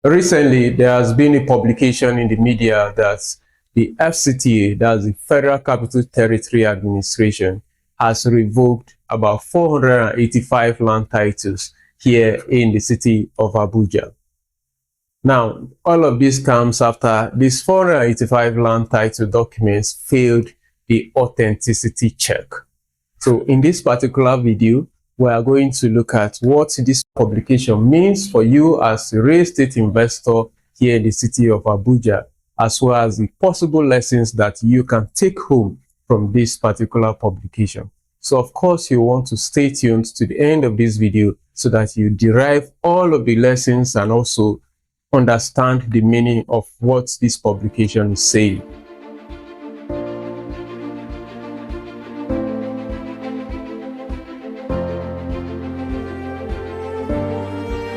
Recently, there has been a publication in the media that the FCTA, that's the Federal Capital Territory Administration, has revoked about 485 land titles here in the city of Abuja. Now, all of this comes after these 485 land title documents failed the authenticity check. So in this particular video, we are going to look at what this publication means for you as a real estate investor here in the city of Abuja, as well as the possible lessons that you can take home from this particular publication. So of course, you want to stay tuned to the end of this video so that you derive all of the lessons and also understand the meaning of what this publication is saying.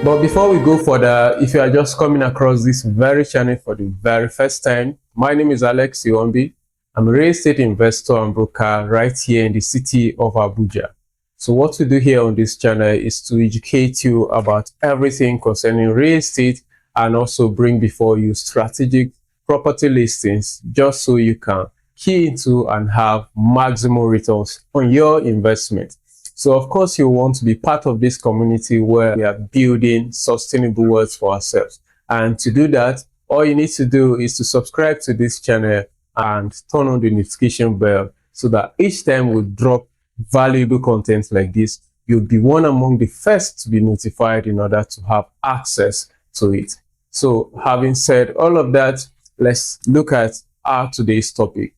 But before we go further, if you are just coming across this very channel for the very first time, my name is Alex Iwombi. I'm a real estate investor and broker right here in the city of Abuja. So what we do here on this channel is to educate you about everything concerning real estate and also bring before you strategic property listings just so you can key into and have maximum returns on your investment. So of course, you want to be part of this community where we are building sustainable wealth for ourselves. And to do that, all you need to do is to subscribe to this channel and turn on the notification bell so that each time we drop valuable content like this, you'll be one among the first to be notified in order to have access to it. So having said all of that, let's look at our today's topic.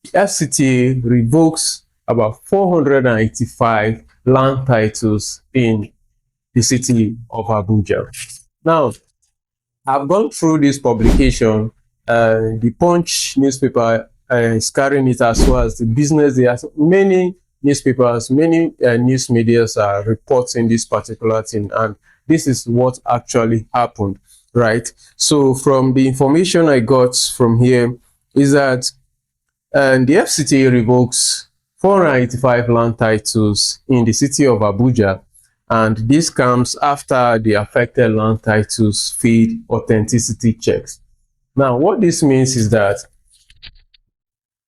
The FCTA revokes about 485 land titles in the city of Abuja. Now, I've gone through this publication. The Punch newspaper is carrying it, as well as the Business Day. Many newspapers, many news medias are reporting this particular thing, and this is what actually happened, right? So from the information I got from here is that the FCTA revokes 485 land titles in the city of Abuja, and this comes after the affected land titles failed authenticity checks. Now, what this means is that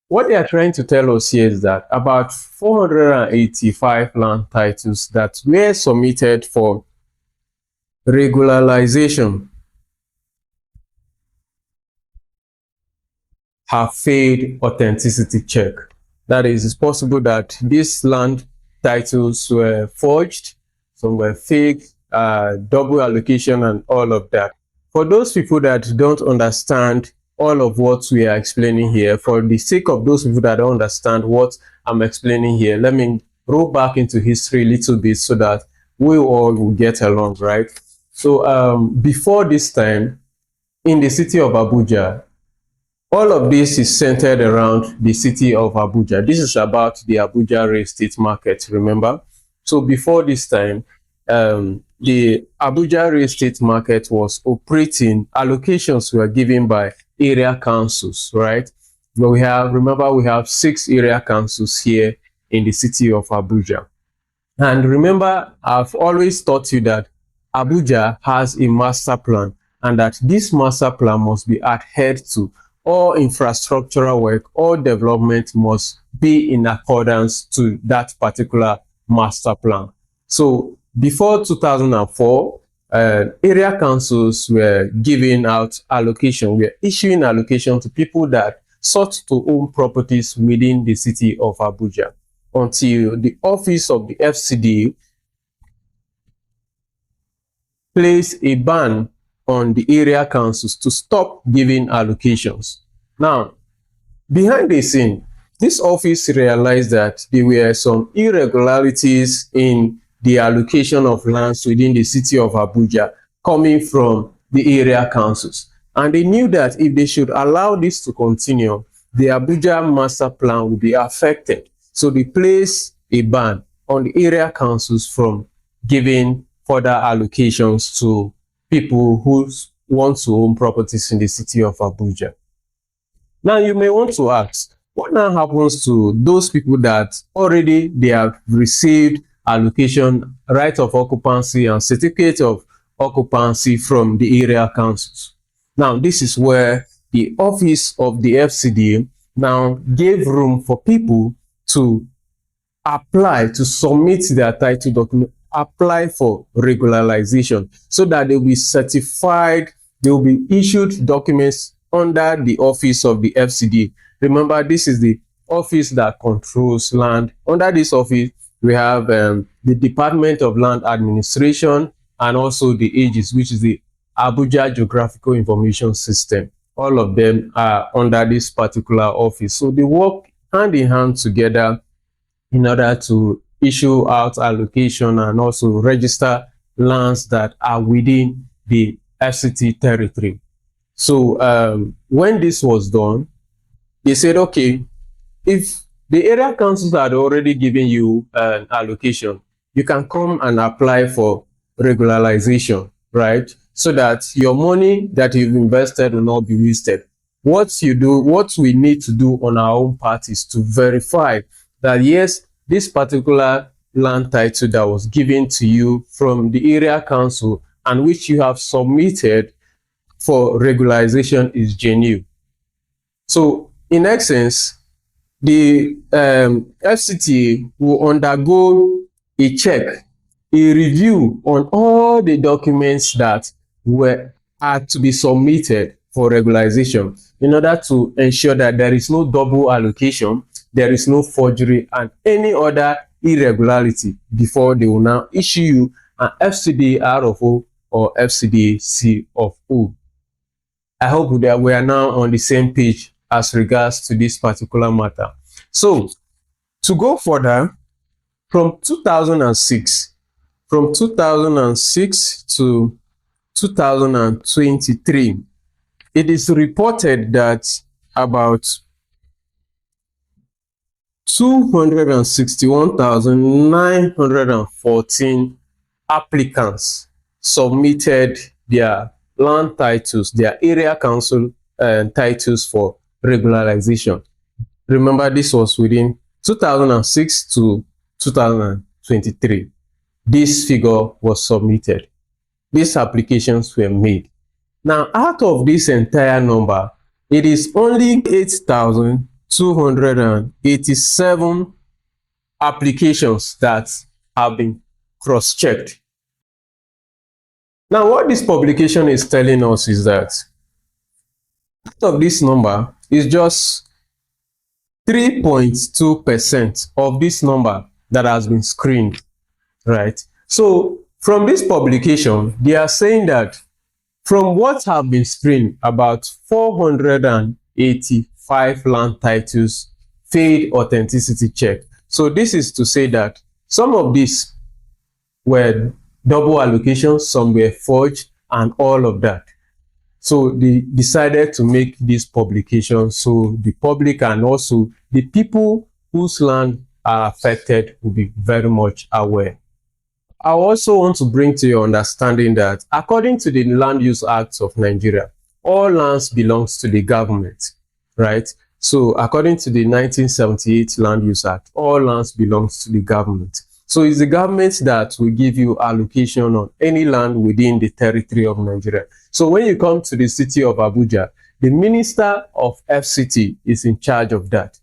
what they are trying to tell us here is that about 485 land titles that were submitted for regularization have failed authenticity check. That is, it's possible that these land titles were forged, some were fake, double allocation and all of that. For those people that don't understand all of what we are explaining here, for the sake of those people that don't understand what I'm explaining here, let me roll back into history a little bit so that we all will get along, right? So before this time, in the city of Abuja, all of this is centered around the city of Abuja. This is about the Abuja real estate market, remember? So before this time, the Abuja real estate market was operating, allocations were given by area councils, right? But we have 6 area councils here in the city of Abuja. And remember, I've always taught you that Abuja has a master plan, and that this master plan must be adhered to. All infrastructural work, all development must be in accordance to that particular master plan. So before 2004, area councils were giving out allocation, were issuing allocation to people that sought to own properties within the city of Abuja, until the office of the FCDA placed a ban on the area councils to stop giving allocations. Now, behind the scene, this office realized that there were some irregularities in the allocation of lands within the city of Abuja coming from the area councils. And they knew that if they should allow this to continue, the Abuja master plan would be affected. So they placed a ban on the area councils from giving further allocations to people who want to own properties in the city of Abuja. Now, you may want to ask, what now happens to those people that already they have received allocation, right of occupancy, and certificate of occupancy from the area councils. Now, this is where the office of the FCDA now gave room for people to apply, to submit their title document, apply for regularization, so that they will be certified, they will be issued documents under the office of the FCDA. Remember, this is the office that controls land. Under this office, we have the Department of Land Administration and also the AGIS, which is the Abuja Geographical Information System. All of them are under this particular office. So they work hand in hand together in order to issue out allocation and also register lands that are within the FCT territory. So when this was done, they said, okay, if the area councils had already given you an allocation, you can come and apply for regularization, right? So that your money that you've invested will not be wasted. What we need to do on our own part is to verify that, yes, this particular land title that was given to you from the area council and which you have submitted for regularization is genuine. So in essence, the FCTA will undergo a check, a review on all the documents that had to be submitted for regularization in order to ensure that there is no double allocation, there is no forgery and any other irregularity before they will now issue you an FCDA R of O or FCDA C of O. I hope that we are now on the same page as regards to this particular matter. So to go further, from 2006 to 2023, it is reported that about 261,914 applicants submitted their land titles, their area council titles for regularization. Remember, this was within 2006 to 2023. This figure was submitted. These applications were made. Now, out of this entire number, it is only 8,287 applications that have been cross-checked. Now, what this publication is telling us is that out of this number is just 3.2% of this number that has been screened, right? So from this publication, they are saying that from what have been screened, about 485 land titles failed authenticity check. So this is to say that some of these were double allocations, some were forged, and all of that. So they decided to make this publication so the public and also the people whose land are affected will be very much aware. I also want to bring to your understanding that according to the Land Use Act of Nigeria, all lands belongs to the government, right? So according to the 1978 Land Use Act, all lands belongs to the government. So it's the government that will give you allocation on any land within the territory of Nigeria. So when you come to the city of Abuja, the Minister of FCT is in charge of that.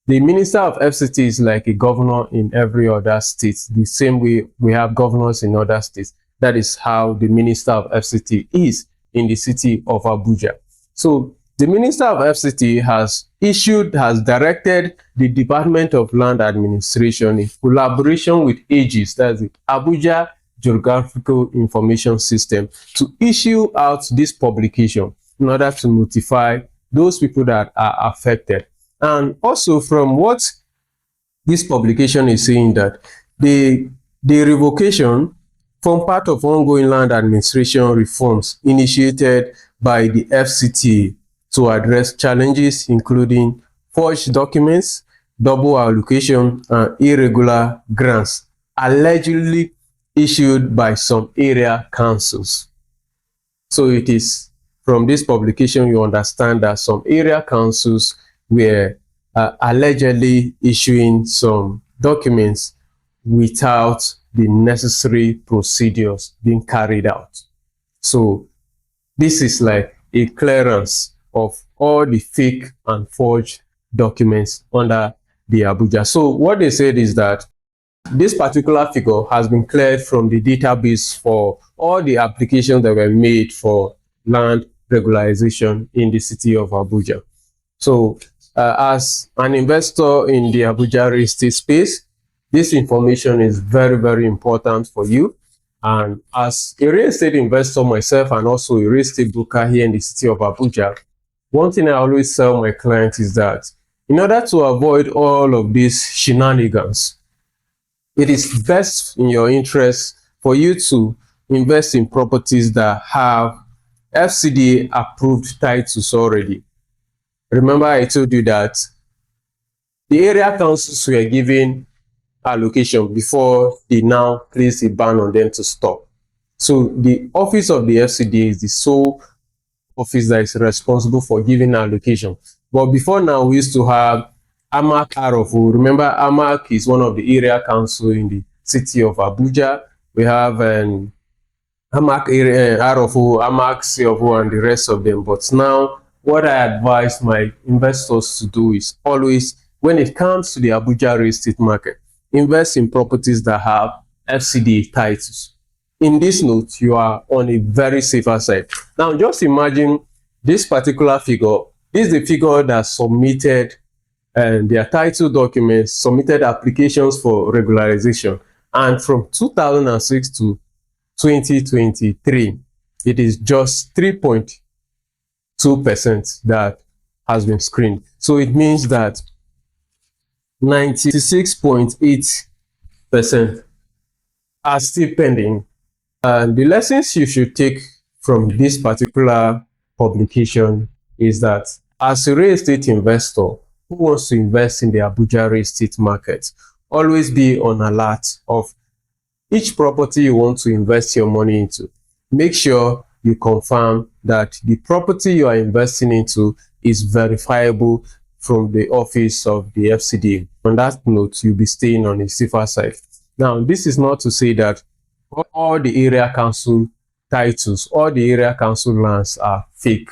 The Minister of FCT is like a governor in every other state, the same way we have governors in other states. That is how the Minister of FCT is in the city of Abuja. So the Minister of FCT has directed the Department of Land Administration in collaboration with AGIS, that's the Abuja Geographical Information System, to issue out this publication in order to notify those people that are affected. And also from what this publication is saying, that the revocation form part of ongoing land administration reforms initiated by the FCTA to address challenges including forged documents, double allocation, and irregular grants allegedly issued by some area councils. So it is from this publication you understand that some area councils were allegedly issuing some documents without the necessary procedures being carried out. So this is like a clearance of all the fake and forged documents under the Abuja. So what they said is that this particular figure has been cleared from the database for all the applications that were made for land regularization in the city of Abuja. So as an investor in the Abuja real estate space, this information is very, very important for you. And as a real estate investor myself and also a real estate broker here in the city of Abuja, one thing I always tell my clients is that in order to avoid all of these shenanigans, it is best in your interest for you to invest in properties that have FCDA approved titles already. Remember I told you that the area councils were given allocation before they now place a ban on them to stop. So the office of the FCDA is the sole office that is responsible for giving allocation. But before now, we used to have AMAC RFO. Remember, AMAC is one of the area council in the city of Abuja. We have AMAC RFO, AMAC CFO, and the rest of them. But now, what I advise my investors to do is always, when it comes to the Abuja real estate market, invest in properties that have FCDA titles. In this note, you are on a very safer side. Now, just imagine this particular figure. This is the figure that submitted their title documents, submitted applications for regularization. And from 2006 to 2023, it is just 3.2% that has been screened. So it means that 96.8% are still pending. And the lessons you should take from this particular publication is that as a real estate investor who wants to invest in the Abuja real estate market, always be on alert of each property you want to invest your money into. Make sure you confirm that the property you are investing into is verifiable from the office of the FCDA. On that note, you'll be staying on the safer side. Now, this is not to say that all the area council titles, all the area council lands are fake.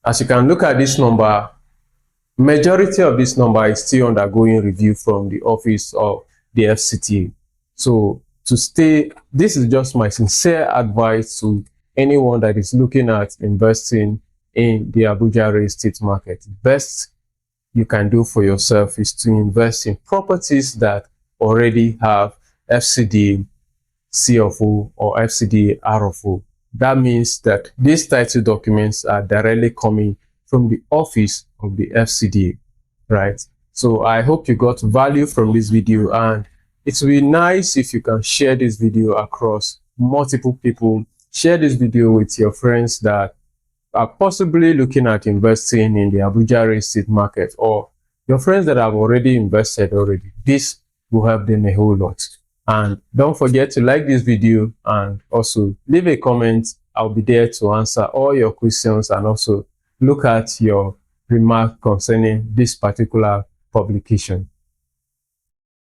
As you can look at this number, majority of this number is still undergoing review from the office of the FCTA. So this is just my sincere advice to anyone that is looking at investing in the Abuja real estate market. Best you can do for yourself is to invest in properties that already have FCDA CFO or FCDA RFO. That means that these title documents are directly coming from the office of the FCDA, right? So I hope you got value from this video, and it will be nice if you can share this video across multiple people. Share this video with your friends that are possibly looking at investing in the Abuja real estate market, or your friends that have already invested already. This will help them a whole lot. And don't forget to like this video and also leave a comment. I'll be there to answer all your questions and also look at your remark concerning this particular publication.